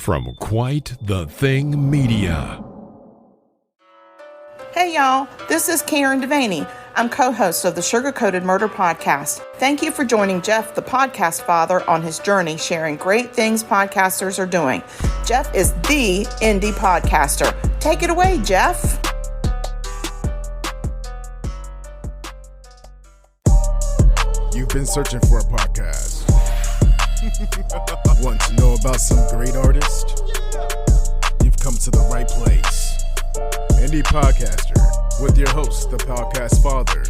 from Quite the Thing Media. Hey y'all, this is Karen Devaney. I'm co-host of the Sugar Coated Murder Podcast. Thank you for joining Jeff, the podcast father, on his journey sharing great things podcasters are doing. Jeff is the indie podcaster. Take it away, Jeff. You've been searching for a podcast. Want to know about some great artists? You've come to the right place. Indie Podcaster with your host, the podcast father.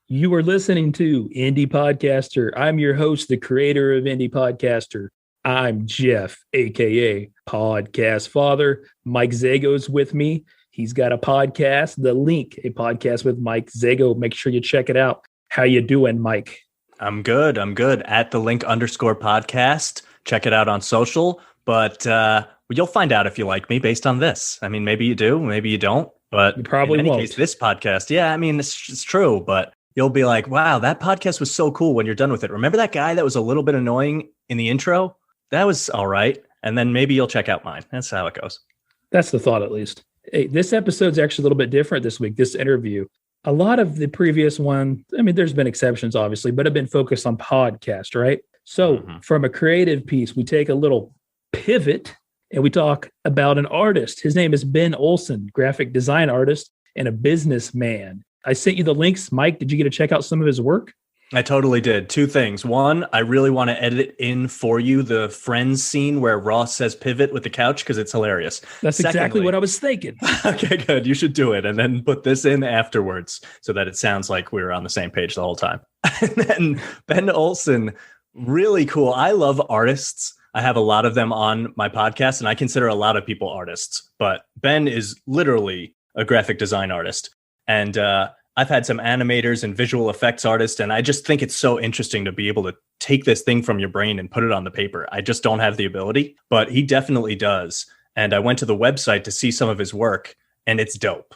You are listening to Indie Podcaster. I'm your host, the creator of Indie Podcaster. I'm Jeff, aka Podcast Father. Mike Zago's with me. He's got a podcast, The Link, a podcast with Mike Zago. Make sure you check it out. How you doing, Mike? I'm good. At the link _podcast. Check it out on social. But you'll find out if you like me based on this. I mean, maybe you do, maybe you don't. But you probably in any won't. case, this podcast, yeah, I mean, it's true. But you'll be like, wow, that podcast was so cool when you're done with it. Remember that guy that was a little bit annoying in the intro? That was all right. And then maybe you'll check out mine. That's how it goes. That's the thought, at least. Hey, this episode's actually a little bit different this week, this interview. A lot of the previous one, I mean, there's been exceptions, obviously, but have been focused on podcast, right? So from a creative piece, we take a little pivot and we talk about an artist. His name is Ben Olson, graphic design artist and a businessman. I sent you the links. Mike, did you get to check out some of his work? I totally did. Two things. One, I really want to edit in for you the Friends scene where Ross says pivot with the couch because it's hilarious. That's exactly what I was thinking. Okay, good. You should do it. And then put this in afterwards so that it sounds like we were on the same page the whole time. And then Ben Olson, really cool. I love artists. I have a lot of them on my podcast, and I consider a lot of people artists. But Ben is literally a graphic design artist. And I've had some animators and visual effects artists, and I just think it's so interesting to be able to take this thing from your brain and put it on the paper. I just don't have the ability, but he definitely does. And I went to the website to see some of his work, and it's dope.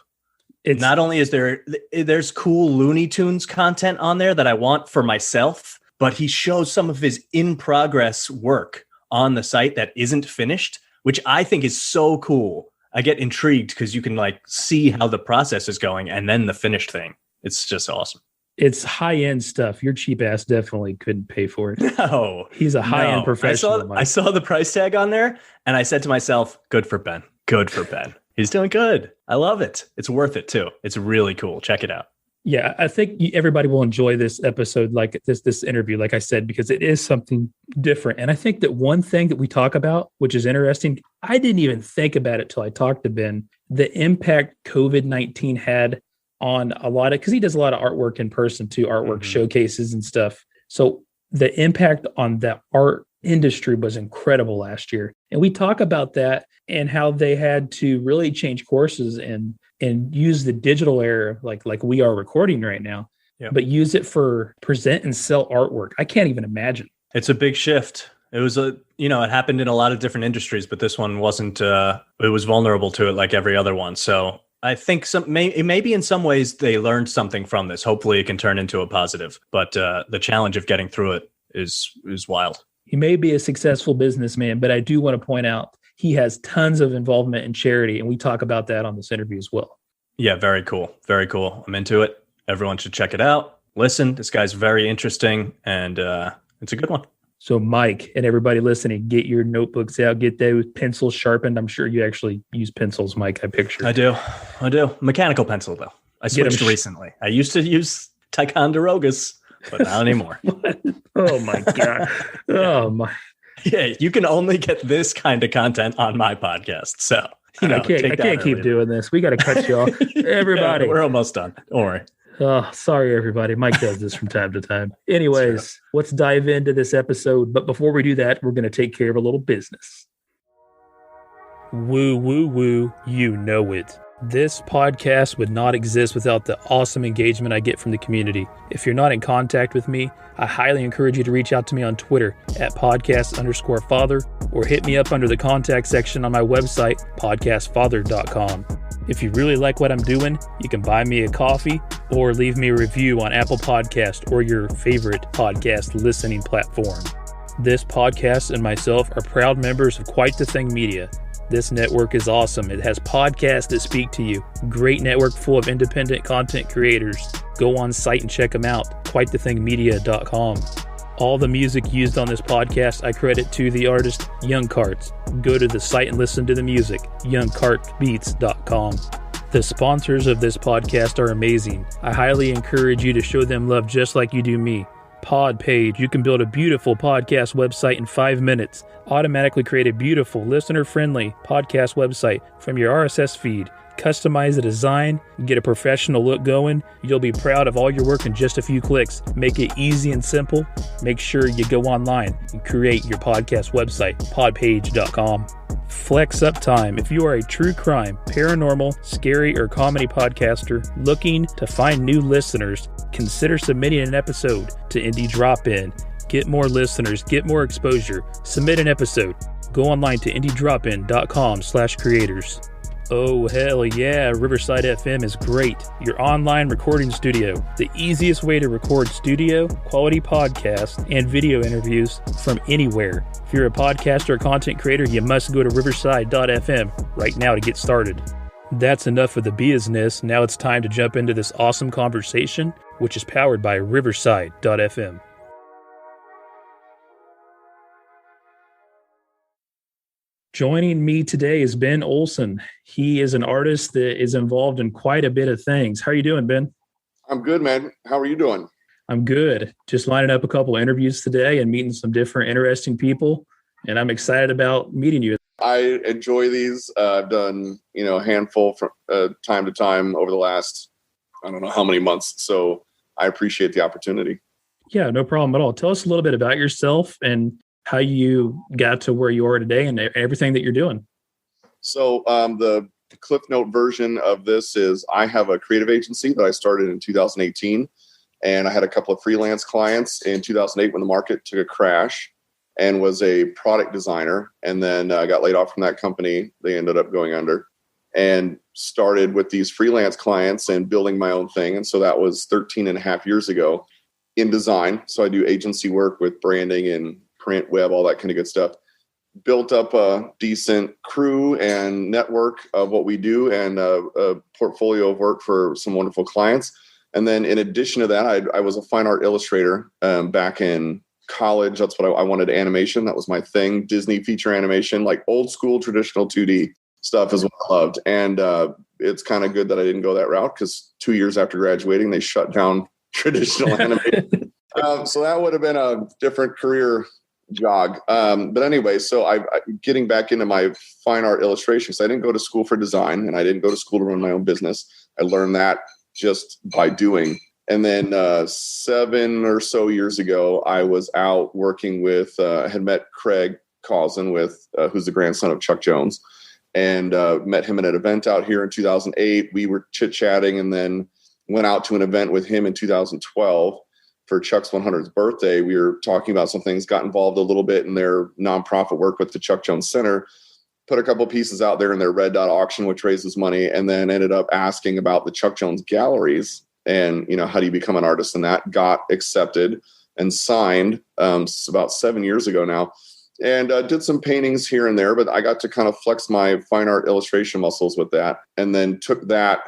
It's not only is there's cool Looney Tunes content on there that I want for myself, but he shows some of his in-progress work on the site that isn't finished, which I think is so cool. I get intrigued because you can see how the process is going and then the finished thing. It's just awesome. It's high-end stuff. Your cheap ass definitely couldn't pay for it. No. He's a high-end professional. I saw the price tag on there and I said to myself, good for Ben. Good for Ben. He's doing good. I love it. It's worth it too. It's really cool. Check it out. Yeah, I think everybody will enjoy this episode, like this interview, like I said, because it is something different. And I think that one thing that we talk about, which is interesting, I didn't even think about it till I talked to Ben, the impact COVID-19 had on a lot of, because he does a lot of artwork in person too, artwork showcases and stuff. So the impact on the art industry was incredible last year. And we talk about that and how they had to really change courses and use the digital era like we are recording right now, but use it for present and sell artwork. I can't even imagine. It's a big shift. It was it happened in a lot of different industries, but this one wasn't, it was vulnerable to it like every other one. So I think maybe in some ways they learned something from this. Hopefully it can turn into a positive, but the challenge of getting through it is wild. He may be a successful businessman, but I do want to point out he has tons of involvement in charity, and we talk about that on this interview as well. Yeah, very cool. Very cool. I'm into it. Everyone should check it out. Listen, this guy's very interesting, and it's a good one. So Mike and everybody listening, get your notebooks out, get those pencils sharpened. I'm sure you actually use pencils, Mike, I picture. I do. Mechanical pencil, though. I switched recently. I used to use Ticonderogas, but not anymore. Oh, my God. Oh, my. Yeah, you can only get this kind of content on my podcast. So, I can't keep doing this. We got to cut you off. Everybody. Yeah, we're almost done. Don't worry. Oh, sorry, everybody. Mike does this from time to time. Anyways, let's dive into this episode. But before we do that, we're going to take care of a little business. Woo, woo, woo. You know it. This podcast would not exist without the awesome engagement I get from the community. If you're not in contact with me, I highly encourage you to reach out to me on Twitter at podcast_father or hit me up under the contact section on my website, podcastfather.com. If you really like what I'm doing, you can buy me a coffee or leave me a review on Apple Podcast or your favorite podcast listening platform. This podcast and myself are proud members of Quite the Thing Media. This network is awesome. It has podcasts that speak to you. Great network full of independent content creators. Go on site and check them out. QuiteTheThingMedia.com. All the music used on this podcast I credit to the artist Young Carts. Go to the site and listen to the music. YoungCartBeats.com. The sponsors of this podcast are amazing. I highly encourage you to show them love just like you do me. Podpage, you can build a beautiful podcast website in 5 minutes. Automatically create a beautiful, listener-friendly podcast website from your RSS feed. Customize the design, get a professional look going. You'll be proud of all your work in just a few clicks. Make it easy and simple. Make sure you go online and create your podcast website, podpage.com. Flex Up Time. If you are a true crime, paranormal, scary, or comedy podcaster looking to find new listeners, consider submitting an episode to Indie Drop-In. Get more listeners, get more exposure. Submit an episode. Go online to indiedropin.com/creators. Oh, hell yeah, Riverside FM is great. Your online recording studio. The easiest way to record studio, quality podcasts, and video interviews from anywhere. If you're a podcaster or content creator, you must go to riverside.fm right now to get started. That's enough of the business. Now it's time to jump into this awesome conversation, which is powered by riverside.fm. Joining me today is Ben Olson. He is an artist that is involved in quite a bit of things. How are you doing, Ben? I'm good, man. How are you doing? I'm good. Just lining up a couple interviews today and meeting some different interesting people, and I'm excited about meeting you. I enjoy these. I've done, a handful from time to time over the last, I don't know how many months. So I appreciate the opportunity. Yeah, no problem at all. Tell us a little bit about yourself and how you got to where you are today and everything that you're doing. So the Cliff Note version of this is I have a creative agency that I started in 2018, and I had a couple of freelance clients in 2008 when the market took a crash, and was a product designer. And then I got laid off from that company. They ended up going under, and started with these freelance clients and building my own thing. And so that was 13 and a half years ago in design. So I do agency work with branding and print, web, all that kind of good stuff. Built up a decent crew and network of what we do, and a portfolio of work for some wonderful clients. And then in addition to that, I was a fine art illustrator back in college. That's what I wanted, animation. That was my thing. Disney feature animation, like old school traditional 2D stuff is what I loved. And it's kind of good that I didn't go that route, because 2 years after graduating, they shut down traditional animation. So that would have been a different career jog. But anyway, so I getting back into my fine art illustrations. I didn't go to school for design, and I didn't go to school to run my own business. I learned that just by doing. And then 7 or so years ago, I was out working with, had met Craig Causden, who's the grandson of Chuck Jones, and met him at an event out here in 2008. We were chit-chatting, and then went out to an event with him in 2012 for Chuck's 100th birthday. We were talking about some things, got involved a little bit in their nonprofit work with the Chuck Jones Center, put a couple pieces out there in their Red Dot auction, which raises money, and then ended up asking about the Chuck Jones galleries and, how do you become an artist? And that got accepted and signed about 7 years ago now. And did some paintings here and there, but I got to kind of flex my fine art illustration muscles with that, and then took that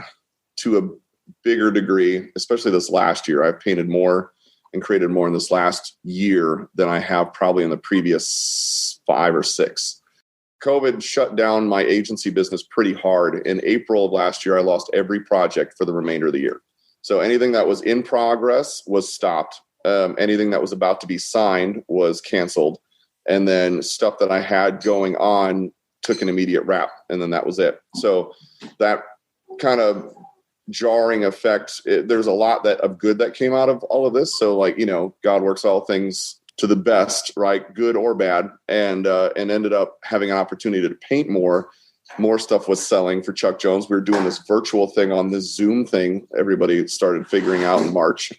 to a bigger degree, especially this last year. I've painted more and created more in this last year than I have probably in the previous 5 or 6. COVID shut down my agency business pretty hard. In April of last year, I lost every project for the remainder of the year. So anything that was in progress was stopped. Anything that was about to be signed was canceled. And then stuff that I had going on took an immediate wrap. And then that was it. So that kind of jarring effect, there's a lot of good that came out of all of this. So God works all things to the best, right? Good or bad. And ended up having an opportunity to paint more more stuff was selling for Chuck Jones. We were doing this virtual thing on this Zoom thing. Everybody started figuring out in March.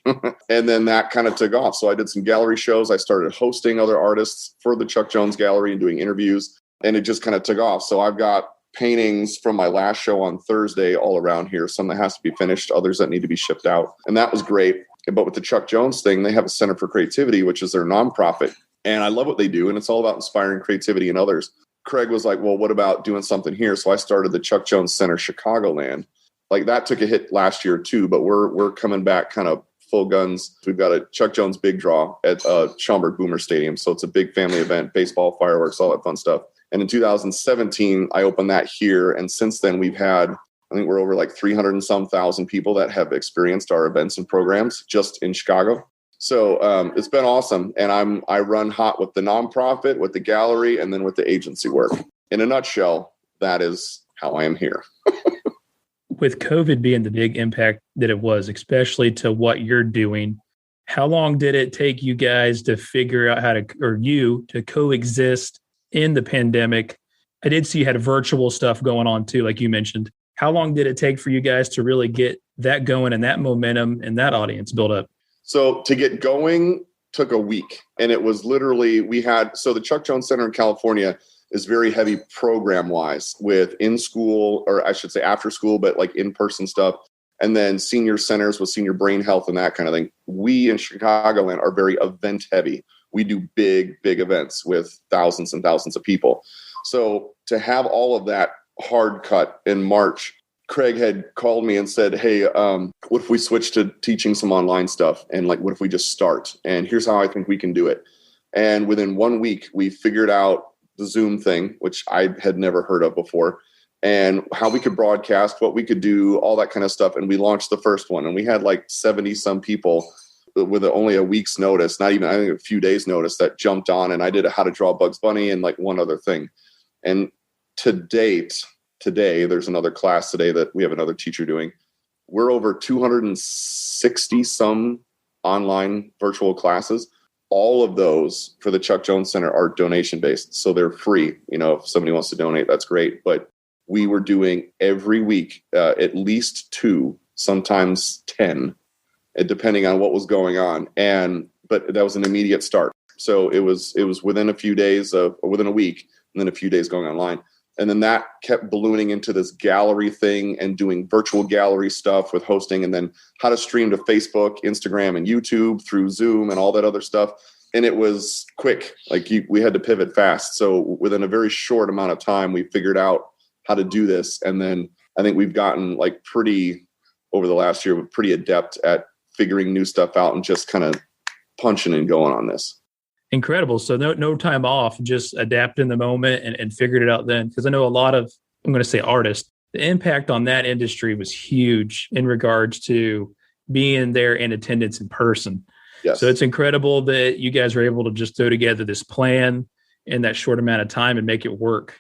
And then that kind of took off. So I did some gallery shows. I started hosting other artists for the Chuck Jones Gallery and doing interviews. And it just kind of took off. So I've got paintings from my last show on Thursday all around here. Some that has to be finished, others that need to be shipped out. And that was great. But with the Chuck Jones thing, they have a Center for Creativity, which is their nonprofit. And I love what they do. And it's all about inspiring creativity in others. Craig was like, well, what about doing something here? So I started the Chuck Jones Center Chicagoland. Like that took a hit last year too, but we're coming back kind of full guns. We've got a Chuck Jones big draw at Schaumburg Boomer Stadium. So it's a big family event, baseball, fireworks, all that fun stuff. And in 2017, I opened that here. And since then we've had, I think we're over like 300 and some thousand people that have experienced our events and programs just in Chicago. So it's been awesome. And I run hot with the nonprofit, with the gallery, and then with the agency work. In a nutshell, that is how I am here. With COVID being the big impact that it was, especially to what you're doing, how long did it take you guys to figure out to coexist in the pandemic? I did see you had virtual stuff going on too, like you mentioned. How long did it take for you guys to really get that going and that momentum and that audience built up? So to get going took a week. And it was literally, the Chuck Jones Center in California is very heavy program wise with in school, or I should say after school, but like in-person stuff. And then senior centers with senior brain health and that kind of thing. We in Chicagoland are very event heavy. We do big events with thousands and thousands of people. So to have all of that hard cut in March, Craig had called me and said, hey, what if we switch to teaching some online stuff? And like, what if we just start? And here's how I think we can do it. And within 1 week, we figured out the Zoom thing, which I had never heard of before, and how we could broadcast, what we could do, all that kind of stuff. And we launched the first one. And we had like 70 some people with only a week's notice, not even, I think, a few days notice, that jumped on. And I did a how to draw Bugs Bunny and like one other thing. And to date, today, there's another class today that we have another teacher doing. We're over 260 some online virtual classes. All of those for the Chuck Jones Center are donation based. So they're free. You know, if somebody wants to donate, that's great. But we were doing every week, at least 2, sometimes 10, depending on what was going on. But that was an immediate start. So it was within a few days within a week, and then a few days going online. And then that kept ballooning into this gallery thing and doing virtual gallery stuff with hosting, and then how to stream to Facebook, Instagram, and YouTube through Zoom and all that other stuff. And it was quick. Like we had to pivot fast. So within a very short amount of time, we figured out how to do this. And then I think we've gotten like over the last year, pretty adept at figuring new stuff out and just kind of punching and going on this. Incredible. So no time off, just adapt in the moment and figured it out then. Because I know a lot of, I'm going to say artists, the impact on that industry was huge in regards to being there in attendance in person. Yes. So it's incredible that you guys were able to just throw together this plan in that short amount of time and make it work.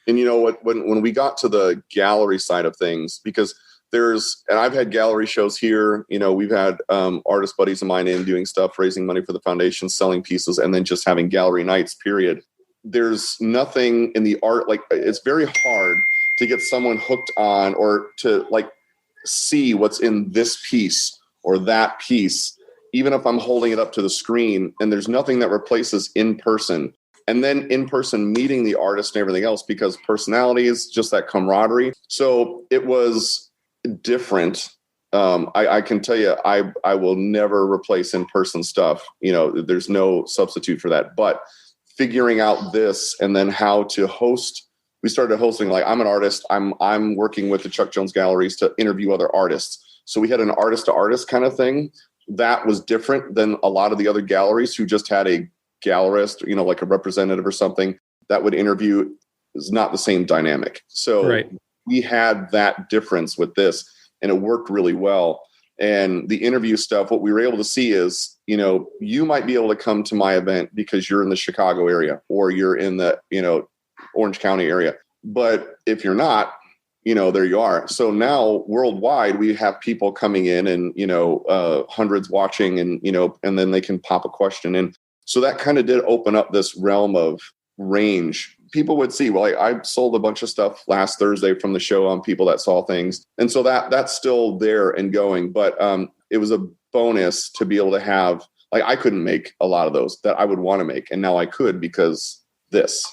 And you know what, when we got to the gallery side of things, because and I've had gallery shows here, you know, we've had artist buddies of mine in doing stuff, raising money for the foundation, selling pieces, and then just having gallery nights, period. There's nothing in the art, like it's very hard to get someone hooked on or to like see what's in this piece or that piece, even if I'm holding it up to the screen. And there's nothing that replaces in person. And then in person meeting the artist and everything else, because personality is just that camaraderie. So it was different. I can tell you, I will never replace in-person stuff. You know, there's no substitute for that. But figuring out this and then how to host, we started hosting, like I'm an artist. I'm working with the Chuck Jones galleries to interview other artists. So we had an artist to artist kind of thing that was different than a lot of the other galleries who just had a gallerist, you know, like a representative or something that would interview. Is not the same dynamic. So right. We had that difference with this, and it worked really well. And the interview stuff, what we were able to see is, you know, you might be able to come to my event because you're in the Chicago area or you're in the, you know, Orange County area. But if you're not, you know, there you are. So now worldwide, we have people coming in and, you know, hundreds watching and, you know, and then they can pop a question in. So that kind of did open up this realm of range people would see, well, I sold a bunch of stuff last Thursday from the show on people that saw things. And so that's still there and going. But it was a bonus to be able to have, like, I couldn't make a lot of those that I would want to make. And now I could because this.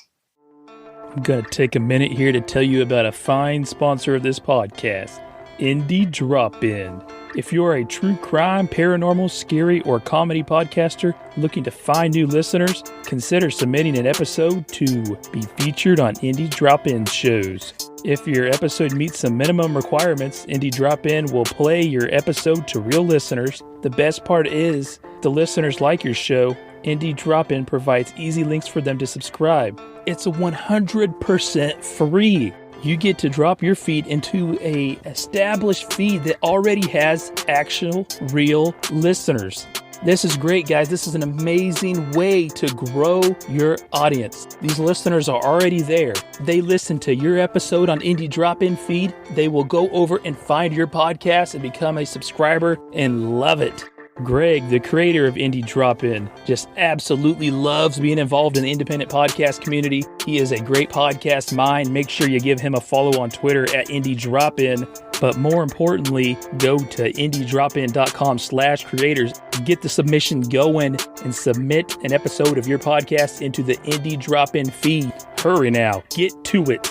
I'm going to take a minute here to tell you about a fine sponsor of this podcast, Indie Drop-In. If you're a true crime, paranormal, scary, or comedy podcaster looking to find new listeners, consider submitting an episode to be featured on Indie Drop-In shows. If your episode meets some minimum requirements, Indie Drop-In will play your episode to real listeners. The best part is, the listeners like your show, Indie Drop-In provides easy links for them to subscribe. It's 100% free. You get to drop your feed into a established feed that already has actual real listeners. This is great, guys. This is an amazing way to grow your audience. These listeners are already there. They listen to your episode on Indie Drop-In feed. They will go over and find your podcast and become a subscriber and love it. Greg, the creator of Indie Drop-In, just absolutely loves being involved in the independent podcast community. He is a great podcast mind. Make sure you give him a follow on Twitter at Indie Drop-In. But more importantly, go to indiedropin.com/creators. Get the submission going and submit an episode of your podcast into the Indie Drop-In feed. Hurry now. Get to it.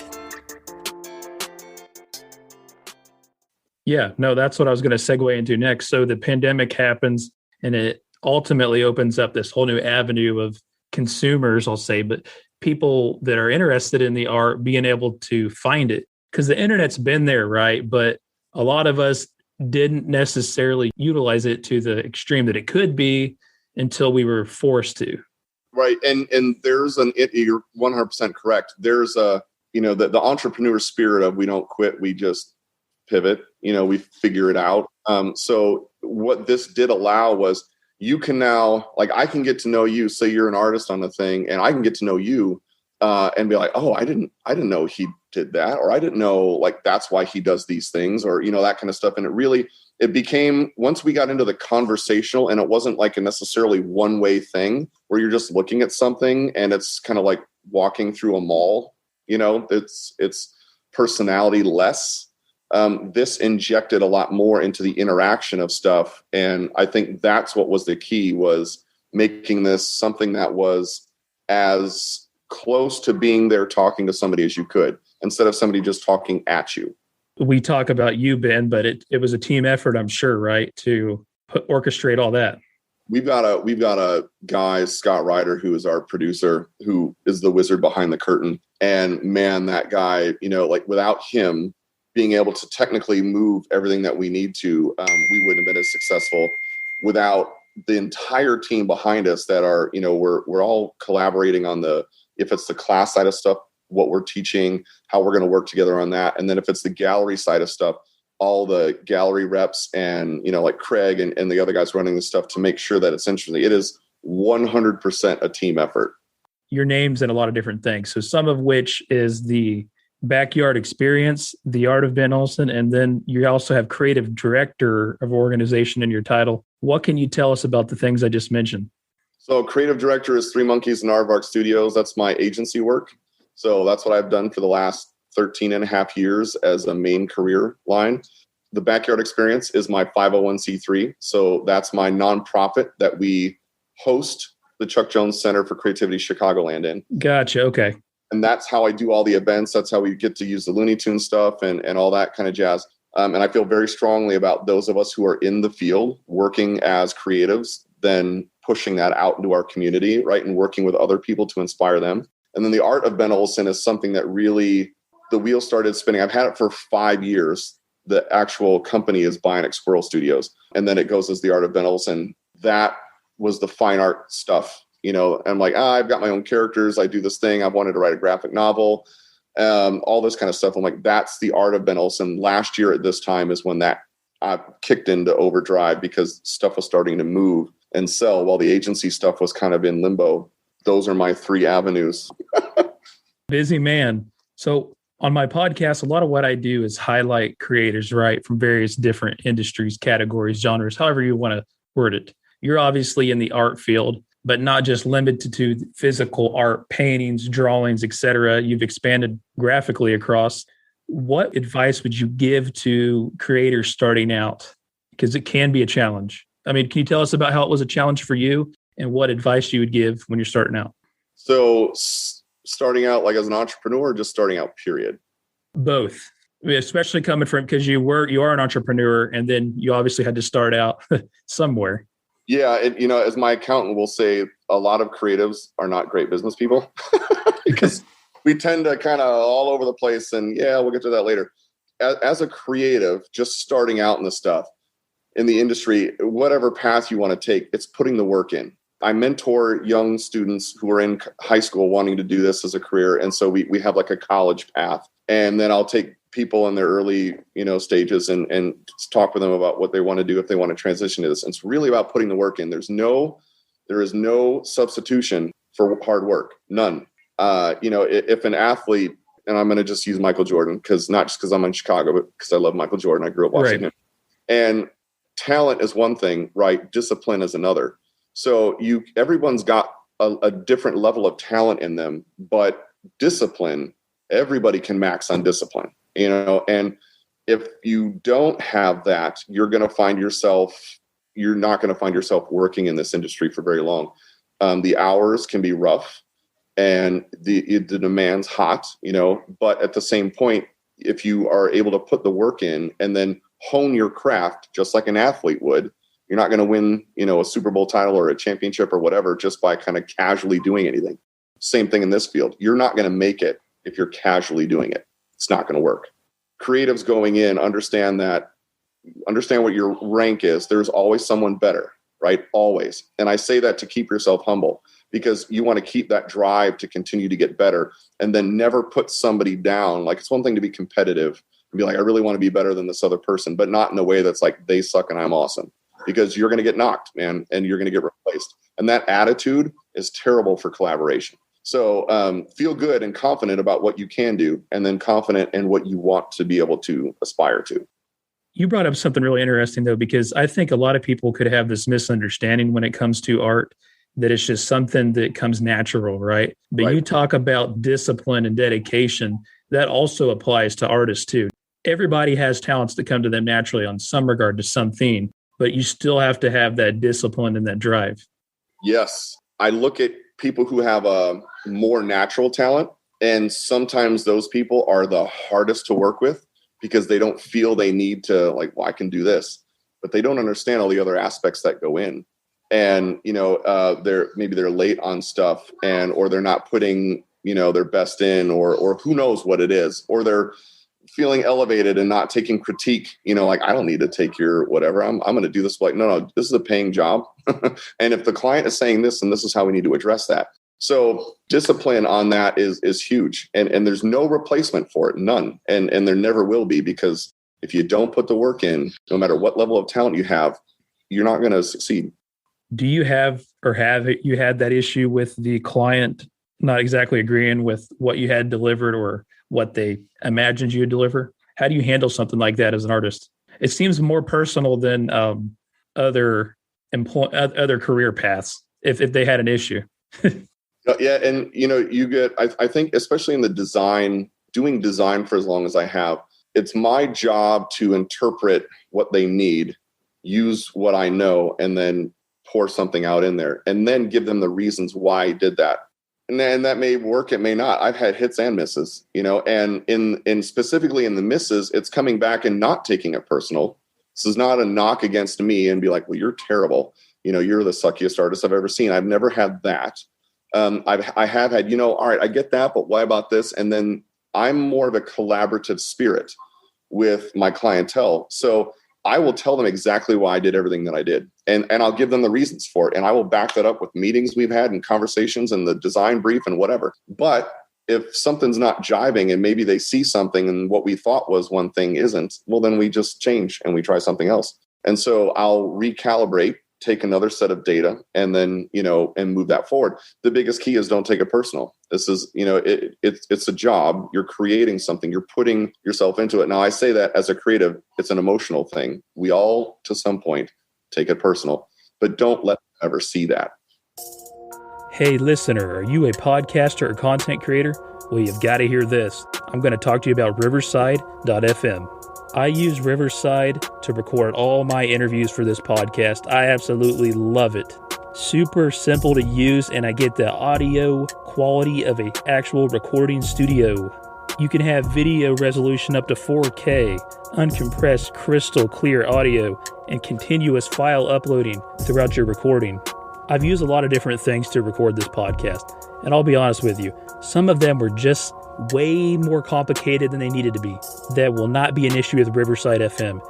Yeah, no, that's what I was going to segue into next. So the pandemic happens and it ultimately opens up this whole new avenue of consumers, I'll say, but people that are interested in the art being able to find it. Because the internet's been there, right? But a lot of us didn't necessarily utilize it to the extreme that it could be until we were forced to. Right. And there's you're 100% correct. There's the entrepreneur spirit of we don't quit, we just pivot, we figure it out. So what this did allow was you can now, like, I can get to know you, say you're an artist on a thing, and I can get to know you and be like, oh, I didn't know he did that, or I didn't know, like, that's why he does these things, or, that kind of stuff. And it became, once we got into the conversational, and it wasn't like a necessarily one-way thing where you're just looking at something and it's kind of like walking through a mall, it's personality less. This injected a lot more into the interaction of stuff. And I think that's what was the key, was making this something that was as close to being there talking to somebody as you could, instead of somebody just talking at you. We talk about you, Ben, but it was a team effort, I'm sure, right? To orchestrate all that. We've got a guy, Scott Ryder, who is our producer, who is the wizard behind the curtain. And man, that guy, without him being able to technically move everything that we need to, we wouldn't have been as successful without the entire team behind us that are, we're all collaborating on if it's the class side of stuff, what we're teaching, how we're going to work together on that. And then if it's the gallery side of stuff, all the gallery reps and, like Craig and the other guys running the stuff to make sure that essentially it is 100% a team effort. Your name's in a lot of different things. So some of which is the Backyard Experience, the art of Ben Olson, and then you also have creative director of organization in your title. What can you tell us about the things I just mentioned? So creative director is Three Monkeys and Aardvark Studios. That's my agency work. So that's what I've done for the last 13 and a half years as a main career line. The Backyard Experience is my 501c3. So that's my nonprofit that we host the Chuck Jones Center for Creativity Chicagoland in. Gotcha. Okay. And that's how I do all the events. That's how we get to use the Looney Tunes stuff and all that kind of jazz. And I feel very strongly about those of us who are in the field working as creatives, then pushing that out into our community, right? And working with other people to inspire them. And then the art of Ben Olson is something that really, the wheel started spinning. I've had it for 5 years. The actual company is Bionic Squirrel Studios. And then it goes as the art of Ben Olson. That was the fine art stuff. I'm like, I've got my own characters. I do this thing. I've wanted to write a graphic novel, all this kind of stuff. I'm like, that's the art of Ben Olson. Last year at this time is when that kicked into overdrive because stuff was starting to move and sell while the agency stuff was kind of in limbo. Those are my 3 avenues. Busy man. So on my podcast, a lot of what I do is highlight creators, right, from various different industries, categories, genres, however you want to word it. You're obviously in the art field. but not just limited to physical art, paintings, drawings, etc. You've expanded graphically across. What advice would you give to creators starting out? Because it can be a challenge. I mean, can you tell us about how it was a challenge for you and what advice you would give when you're starting out? So starting out like as an entrepreneur, or just starting out, period? Both. I mean, especially coming from, because you are an entrepreneur and then you obviously had to start out somewhere. Yeah. And, as my accountant will say, a lot of creatives are not great business people because we tend to kind of all over the place. And yeah, we'll get to that later. As a creative, just starting out in the stuff in the industry, whatever path you want to take, it's putting the work in. I mentor young students who are in high school wanting to do this as a career. And so we have like a college path. And then I'll take people in their early, stages and talk with them about what they want to do if they want to transition to this. And it's really about putting the work in. There is no substitution for hard work. None. If an athlete, and I'm going to just use Michael Jordan, not just because I'm in Chicago, but because I love Michael Jordan. I grew up watching him. And talent is one thing, right? Discipline is another. So everyone's got a different level of talent in them, but discipline, everybody can max on discipline, and if you don't have that, you're not going to find yourself working in this industry for very long. The hours can be rough and the demand's hot, but at the same point, if you are able to put the work in and then hone your craft, just like an athlete would, you're not going to win, a Super Bowl title or a championship or whatever, just by kind of casually doing anything. Same thing in this field. You're not going to make it if you're casually doing it. It's not going to work. Creatives going in, understand what your rank is. There's always someone better, right? Always. And I say that to keep yourself humble, because you want to keep that drive to continue to get better and then never put somebody down. Like, it's one thing to be competitive and be like, I really want to be better than this other person, but not in a way that's like, they suck and I'm awesome, because you're going to get knocked, man, and you're going to get replaced. And that attitude is terrible for collaboration. So feel good and confident about what you can do, and then confident in what you want to be able to aspire to. You brought up something really interesting, though, because I think a lot of people could have this misunderstanding when it comes to art, that it's just something that comes natural, right? But right. You talk about discipline and dedication. That also applies to artists, too. Everybody has talents that come to them naturally on some regard to something, but you still have to have that discipline and that drive. Yes. I look at people who have a more natural talent, and sometimes those people are the hardest to work with because they don't feel they need to, like, well, I can do this, but they don't understand all the other aspects that go in. And, they're late on stuff, or they're not putting, their best in, or who knows what it is, or they're feeling elevated and not taking critique, like, I don't need to take your whatever. I'm going to do this. Like, no, this is a paying job. And if the client is saying this, and this is how we need to address that. So discipline on that is huge. And there's no replacement for it. None. And there never will be, because if you don't put the work in, no matter what level of talent you have, you're not going to succeed. Do you have you had that issue with the client not exactly agreeing with what you had delivered or what they imagined you would deliver? How do you handle something like that as an artist? It seems more personal than other career paths if they had an issue. Yeah. And, you get, I think, especially in the doing design for as long as I have, it's my job to interpret what they need, use what I know, and then pour something out in there, and then give them the reasons why I did that. And then that may work, it may not. I've had hits and misses, and in specifically in the misses, it's coming back and not taking it personal. This is not a knock against me and be like, well, you're terrible. You're the suckiest artist I've ever seen. I've never had that. I have had, all right, I get that, but why about this? And then I'm more of a collaborative spirit with my clientele. So I will tell them exactly why I did everything that I did. And I'll give them the reasons for it. And I will back that up with meetings we've had and conversations and the design brief and whatever. But if something's not jiving and maybe they see something and what we thought was one thing isn't, well, then we just change and we try something else. And so I'll recalibrate, take another set of data, and then, and move that forward. The biggest key is don't take it personal. This is, it's a job. You're creating something. You're putting yourself into it. Now, I say that as a creative, it's an emotional thing. We all, to some point, take it personal, but don't let them ever see that. Hey, listener, are you a podcaster or content creator? Well, you've got to hear this. I'm going to talk to you about Riverside.fm. I use Riverside to record all my interviews for this podcast. I absolutely love it. Super simple to use, and I get the audio quality of an actual recording studio. You can have video resolution up to 4K, uncompressed crystal clear audio, and continuous file uploading throughout your recording. I've used a lot of different things to record this podcast, and I'll be honest with you, some of them were just way more complicated than they needed to be. That will not be an issue with Riverside FM.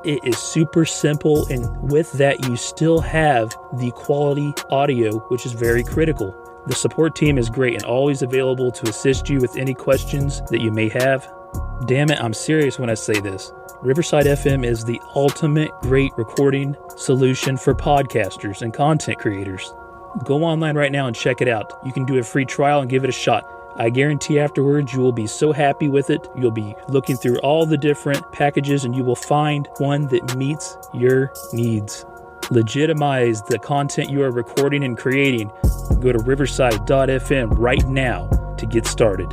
It is super simple, and with that, you still have the quality audio, which is very critical. The support team is great and always available to assist you with any questions that you may have. Damn it, I'm serious when I say this. Riverside FM is the ultimate great recording solution for podcasters and content creators. Go online right now and check it out. You can do a free trial and give it a shot. I guarantee afterwards you will be so happy with it. You'll be looking through all the different packages and you will find one that meets your needs. Legitimize the content you are recording and creating. Go to riverside.fm right now to get started.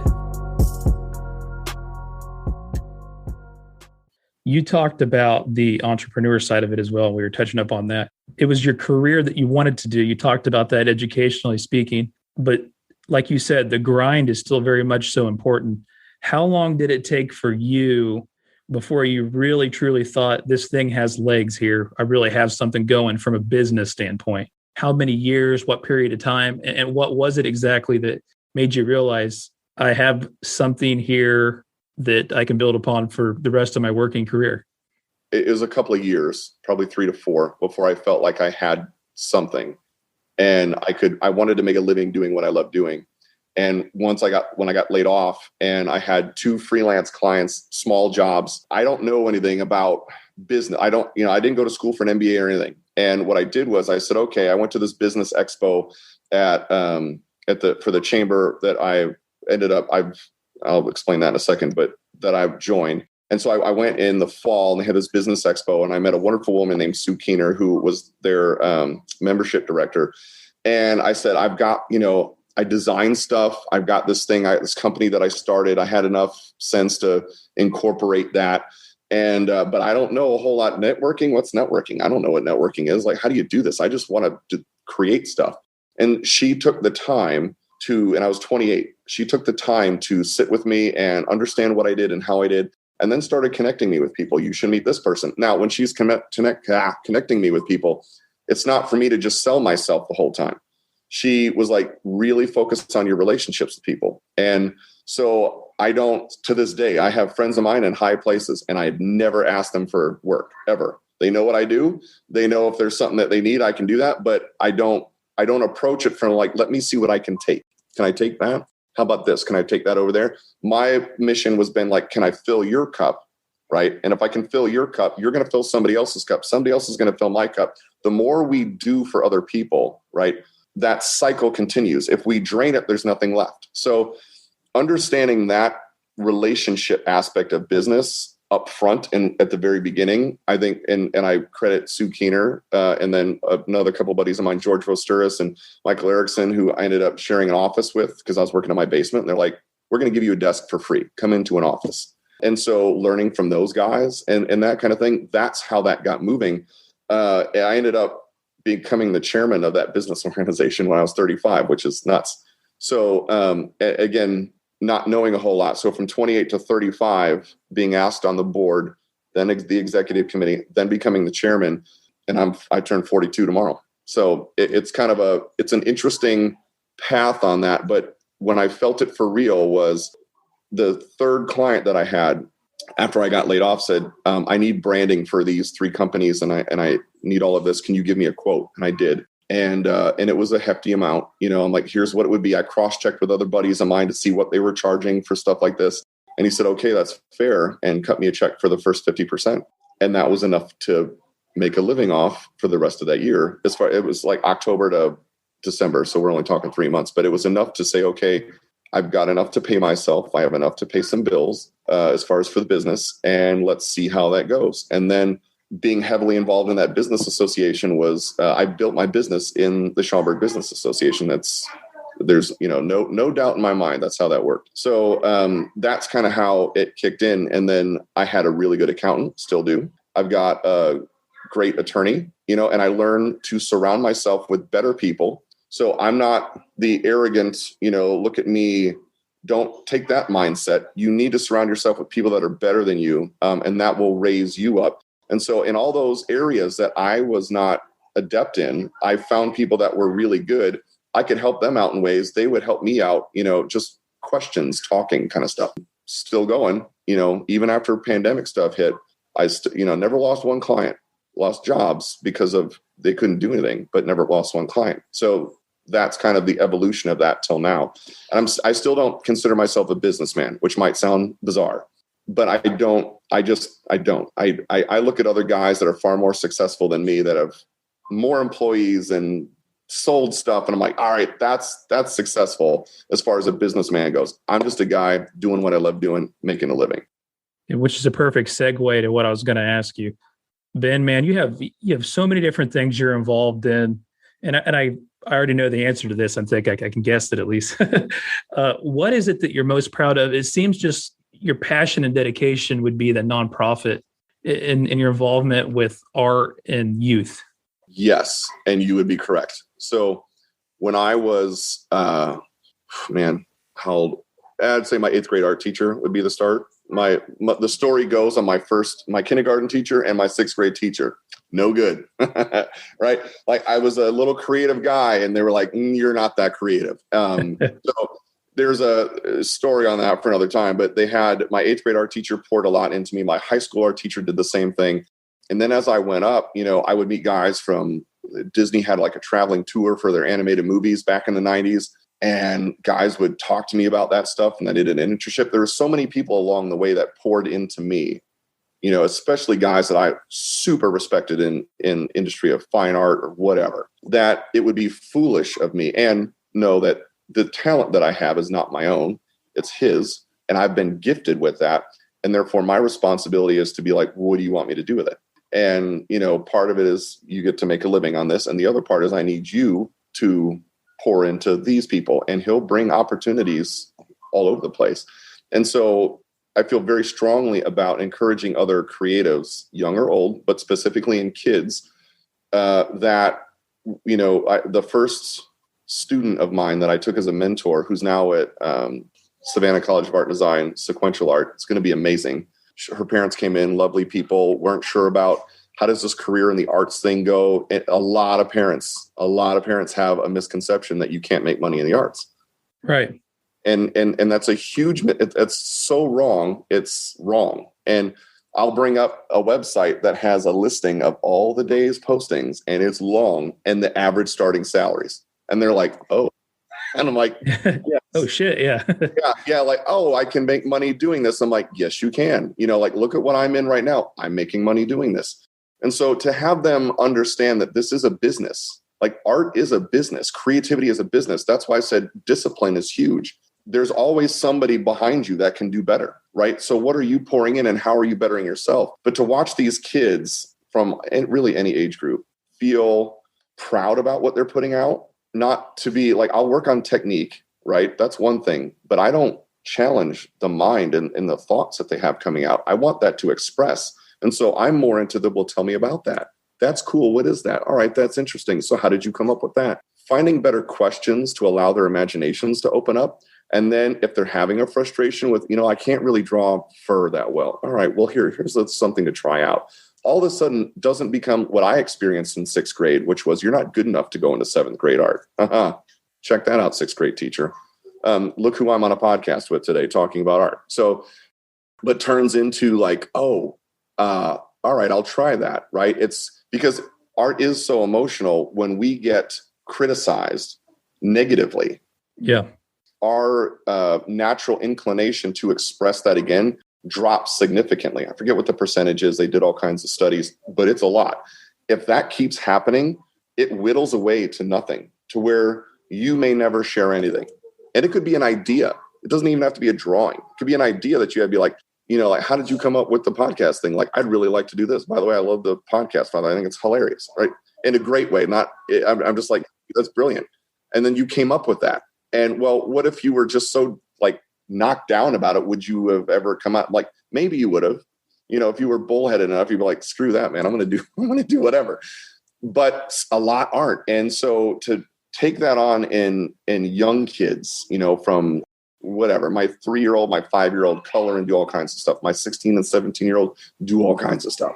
You talked about the entrepreneur side of it as well. We were touching up on that. It was your career that you wanted to do. You talked about that educationally speaking, but like you said, the grind is still very much so important. How long did it take for you before you really truly thought this thing has legs here? I really have something going from a business standpoint. How many years, what period of time, and what was it exactly that made you realize I have something here that I can build upon for the rest of my working career? It was a couple of years, probably 3 to 4, before I felt like I had something and I wanted to make a living doing what I love doing. And when I got laid off and I had 2 freelance clients, small jobs, I don't know anything about business. I didn't go to school for an MBA or anything. And what I did was I said, okay, I went to this business expo for the chamber that I ended up, I'll explain that in a second, but that I've joined. And so I went in the fall and they had this business expo and I met a wonderful woman named Sue Keener, who was their membership director. And I said, I've got, I design stuff. I've got this thing, this company that I started. I had enough sense to incorporate that. And, but I don't know a whole lot. Networking, what's networking? I don't know what networking is. Like, how do you do this? I just want to create stuff. And she took the time and I was 28. She took the time to sit with me and understand what I did and how I did, and then started connecting me with people. You should meet this person. Now, when she's connecting me with people, it's not for me to just sell myself the whole time. She was like, really focused on your relationships with people. And so to this day, I have friends of mine in high places and I've never asked them for work ever. They know what I do. They know if there's something that they need, I can do that. But I don't approach it from like, let me see what I can take. Can I take that? How about this? Can I take that over there? My mission was been like, can I fill your cup? Right. And if I can fill your cup, you're going to fill somebody else's cup. Somebody else is going to fill my cup. The more we do for other people, right, that cycle continues. If we drain it, there's nothing left. So understanding that relationship aspect of business up front and at the very beginning, I think, and I credit Sue Keener and then another couple of buddies of mine, George Vosturis and Michael Erickson, who I ended up sharing an office with because I was working in my basement. And they're like, we're going to give you a desk for free. Come into an office. And so learning from those guys and that kind of thing, that's how that got moving. I ended up becoming the chairman of that business organization when I was 35, which is nuts. So again, not knowing a whole lot. So from 28 to 35, being asked on the board, then the executive committee, then becoming the chairman, and I turn 42 tomorrow. So it's kind of it's an interesting path on that. But when I felt it for real was the third client that I had after I got laid off said, I need branding for these 3 companies and I need all of this. Can you give me a quote? And I did. And it was a hefty amount. I'm like, here's what it would be. I cross-checked with other buddies of mine to see what they were charging for stuff like this. And he said, okay, that's fair. And cut me a check for the first 50%. And that was enough to make a living off for the rest of that year. It was like October to December. So we're only talking 3 months, but it was enough to say, okay, I've got enough to pay myself. I have enough to pay some bills as far as for the business. And let's see how that goes. And then being heavily involved in that business association was I built my business in the Schaumburg Business Association. There's no doubt in my mind that's how that worked. So that's kind of how it kicked in. And then I had a really good accountant, still do. I've got a great attorney, and I learned to surround myself with better people. So I'm not the arrogant, look at me. Don't take that mindset. You need to surround yourself with people that are better than you, and that will raise you up. And so in all those areas that I was not adept in, I found people that were really good. I could help them out in ways. They would help me out, just questions, talking kind of stuff. Still going, even after pandemic stuff hit, I never lost one client, lost jobs because of they couldn't do anything, but never lost one client. So that's kind of the evolution of that till now. And I still don't consider myself a businessman, which might sound bizarre, but I don't. I look at other guys that are far more successful than me, that have more employees and sold stuff. And I'm like, all right, that's successful as far as a businessman goes. I'm just a guy doing what I love doing, making a living. Which is a perfect segue to what I was going to ask you. Ben, man, you have so many different things you're involved in. And I already know the answer to this. I think I can guess it at least. What is it that you're most proud of? It seems just your passion and dedication would be the nonprofit in your involvement with art and youth. Yes, and you would be correct. So when I was, how old? I'd say my 8th grade art teacher would be the start. The story goes on my kindergarten teacher and my 6th grade teacher. No good, right? Like I was a little creative guy and they were like, you're not that creative. So there's a story on that for another time, but they had my 8th grade art teacher poured a lot into me. My high school art teacher did the same thing. And then as I went up, I would meet guys from Disney had like a traveling tour for their animated movies back in the 90s. And guys would talk to me about that stuff. And I did an internship. There were so many people along the way that poured into me, especially guys that I super respected in industry of fine art or whatever, that it would be foolish of me and know that the talent that I have is not my own. It's his. And I've been gifted with that. And therefore my responsibility is to be like, what do you want me to do with it? And, part of it is you get to make a living on this. And the other part is I need you to pour into these people, and he'll bring opportunities all over the place. And so I feel very strongly about encouraging other creatives, young or old, but specifically in kids, the first student of mine that I took as a mentor, who's now at Savannah College of Art and Design, sequential art, it's going to be amazing. Her parents came in, lovely people, weren't sure about how does this career in the arts thing go. And a lot of parents have a misconception that you can't make money in the arts. Right. And that's a huge, it's so wrong. It's wrong. And I'll bring up a website that has a listing of all the day's postings, and it's long, and the average starting salaries. And they're like, oh, and I'm like, yes. Oh shit. Yeah. yeah. Like, oh, I can make money doing this. I'm like, yes, you can, look at what I'm in right now. I'm making money doing this. And so to have them understand that this is a business, like art is a business, creativity is a business. That's why I said discipline is huge. There's always somebody behind you that can do better, right? So what are you pouring in and how are you bettering yourself? But to watch these kids from really any age group feel proud about what they're putting out, not to be like, I'll work on technique, right? That's one thing, but I don't challenge the mind and the thoughts that they have coming out. I want that to express. And so I'm more into well, tell me about that. That's cool. What is that? All right, that's interesting. So how did you come up with that? Finding better questions to allow their imaginations to open up. And then if they're having a frustration with, I can't really draw fur that well. All right, well, here's something to try out. All of a sudden doesn't become what I experienced in 6th grade, which was you're not good enough to go into 7th grade art. Check that out, 6th grade teacher. Look who I'm on a podcast with today talking about art. So, but turns into like, all right, I'll try that, right? It's because art is so emotional. When we get criticized negatively, yeah, our natural inclination to express that again drops significantly. I forget what the percentage is. They did all kinds of studies, but it's a lot. If that keeps happening, it whittles away to nothing, to where you may never share anything. And it could be an idea. It doesn't even have to be a drawing. It could be an idea that you have to be like, like, how did you come up with the podcast thing? Like, I'd really like to do this. By the way, I love the podcast, Father. I think it's hilarious, right? In a great way. I'm just like, that's brilliant. And then you came up with that. And well, what if you were just so like knocked down about it? Would you have ever come out? Like, maybe you would have, if you were bullheaded enough, you'd be like, screw that, man. I'm going to do whatever. But a lot aren't. And so to take that on in young kids, from whatever, my 3-year-old, my 5-year-old color and do all kinds of stuff. My 16 and 17-year-old do all kinds of stuff.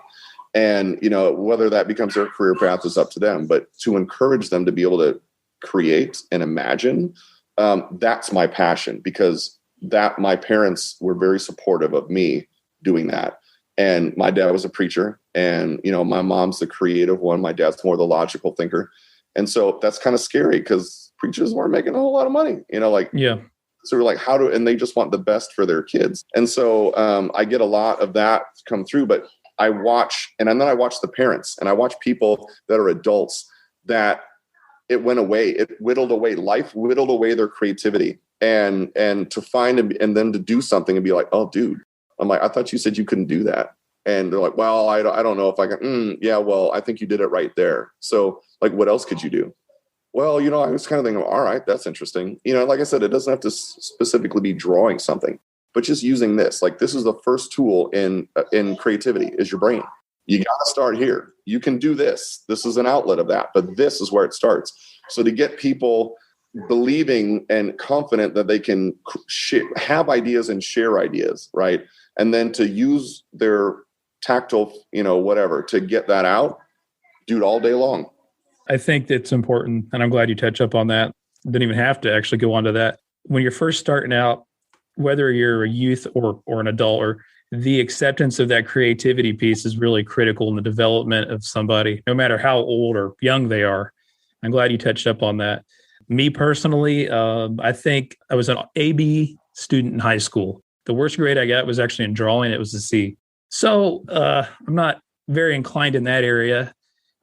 And, whether that becomes their career path is up to them, but to encourage them to be able to create and imagine, that's my passion, because my parents were very supportive of me doing that. And my dad was a preacher, and, my mom's the creative one. My dad's more the logical thinker. And so that's kind of scary because preachers weren't making a whole lot of money, Yeah. So we're like, and they just want the best for their kids. And so I get a lot of that come through, but I watch, and then I watch the parents, and I watch people that are adults that it went away. It whittled away. Life whittled away their creativity, and to find and then to do something and be like, oh, dude, I'm like, I thought you said you couldn't do that. And they're like, well, I don't know if I can. Yeah, well, I think you did it right there. So like, what else could you do? Well, I was kind of thinking, all right, that's interesting. Like I said, it doesn't have to specifically be drawing something, but just using this. Like, this is the first tool in creativity is your brain. You got to start here. You can do this. This is an outlet of that, but this is where it starts. So to get people believing and confident that they can have ideas and share ideas, right? And then to use their tactile, whatever, to get that out, do it all day long. I think that's important, and I'm glad you touch up on that. Didn't even have to actually go on to that. When you're first starting out, whether you're a youth or an adult, or the acceptance of that creativity piece is really critical in the development of somebody, no matter how old or young they are. I'm glad you touched up on that. Me personally, I think I was an AB student in high school. The worst grade I got was actually in drawing. It was a C. So I'm not very inclined in that area.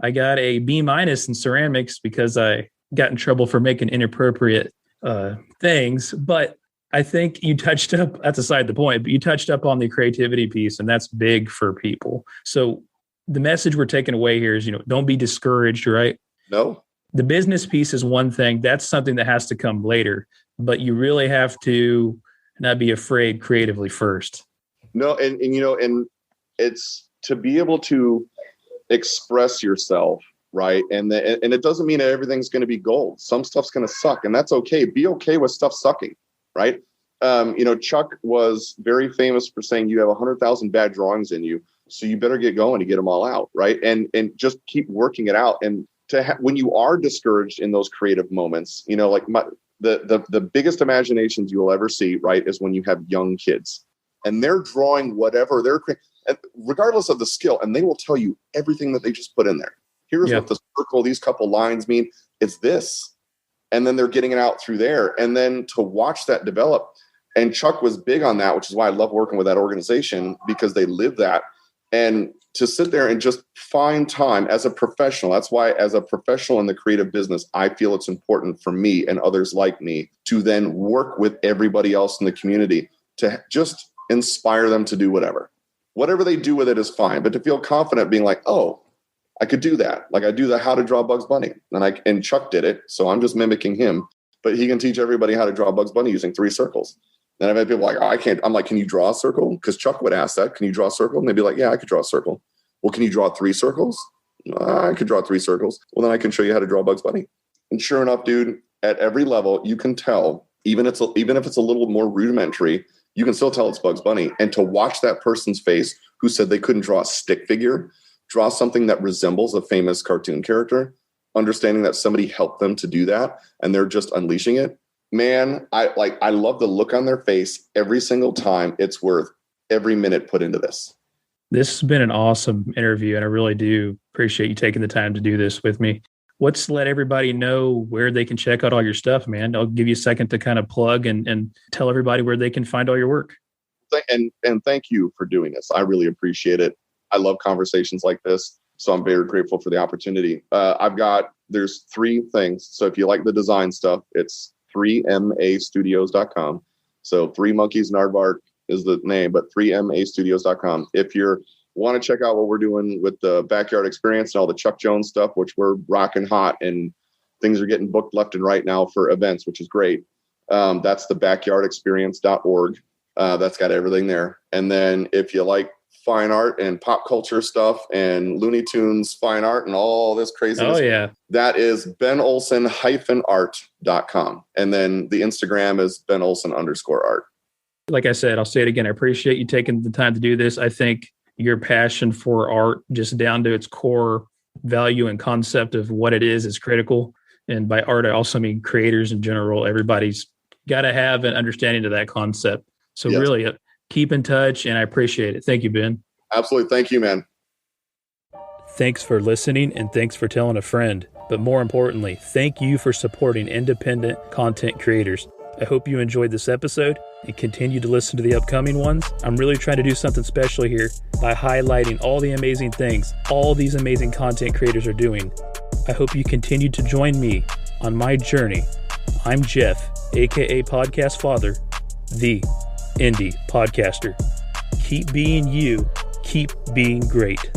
I got a B- in ceramics because I got in trouble for making inappropriate things. But I think you touched up, that's aside the point, but you touched up on the creativity piece, and that's big for people. So the message we're taking away here is, don't be discouraged, right? No. The business piece is one thing. That's something that has to come later, but you really have to not be afraid creatively first. No. And it's to be able to express yourself, right? And it doesn't mean everything's going to be gold. Some stuff's going to suck, and that's okay. Be okay with stuff sucking, right? Chuck was very famous for saying you have 100,000 bad drawings in you, so you better get going to get them all out, right? And just keep working it out. And when you are discouraged in those creative moments, the biggest imaginations you will ever see, right, is when you have young kids and they're drawing whatever they're creating, regardless of the skill, and they will tell you everything that they just put in there. Here's what the circle, these couple lines mean. It's this. And then they're getting it out through there. And then to watch that develop. And Chuck was big on that, which is why I love working with that organization, because they live that. And to sit there and just find time as a professional. That's why, as a professional in the creative business, I feel it's important for me and others like me to then work with everybody else in the community to just inspire them to do whatever they do with it is fine. But to feel confident being like, oh, I could do that. Like I do the how to draw Bugs Bunny, and Chuck did it. So I'm just mimicking him, but he can teach everybody how to draw Bugs Bunny using 3 circles. And I've had people like, oh, I can't. I'm like, can you draw a circle? Because Chuck would ask that. Can you draw a circle? And they'd be like, yeah, I could draw a circle. Well, can you draw 3 circles? I could draw 3 circles. Well, then I can show you how to draw Bugs Bunny. And sure enough, dude, at every level, you can tell, even if it's a little more rudimentary, you can still tell it's Bugs Bunny. And to watch that person's face who said they couldn't draw a stick figure, draw something that resembles a famous cartoon character, understanding that somebody helped them to do that and they're just unleashing it. Man, I love the look on their face every single time. It's worth every minute put into this. This has been an awesome interview, and I really do appreciate you taking the time to do this with me. Let's let everybody know where they can check out all your stuff, man. I'll give you a second to kind of plug and tell everybody where they can find all your work. And thank you for doing this. I really appreciate it. I love conversations like this, so I'm very grateful for the opportunity. There's 3 things. So if you like the design stuff, it's 3mastudios.com. So 3 monkeys and aardvark, is the name, but 3mastudios.com. If you want to check out what we're doing with the backyard experience and all the Chuck Jones stuff, which we're rocking hot and things are getting booked left and right now for events, which is great. That's the backyardexperience.org. That's got everything there. And then if you like fine art and pop culture stuff and Looney Tunes fine art and all this craziness, that is benolson-art.com. And then the Instagram is benolson_art. Like I said, I'll say it again. I appreciate you taking the time to do this. I think your passion for art, just down to its core value and concept of what it is critical. And by art, I also mean creators in general. Everybody's got to have an understanding of that concept. So really keep in touch, and I appreciate it. Thank you, Ben. Absolutely. Thank you, man. Thanks for listening, and thanks for telling a friend. But more importantly, thank you for supporting independent content creators. I hope you enjoyed this episode and continue to listen to the upcoming ones. I'm really trying to do something special here by highlighting all the amazing things all these amazing content creators are doing. I hope you continue to join me on my journey. I'm Jeff, aka Podcast Father, the Indie Podcaster. Keep being you, keep being great.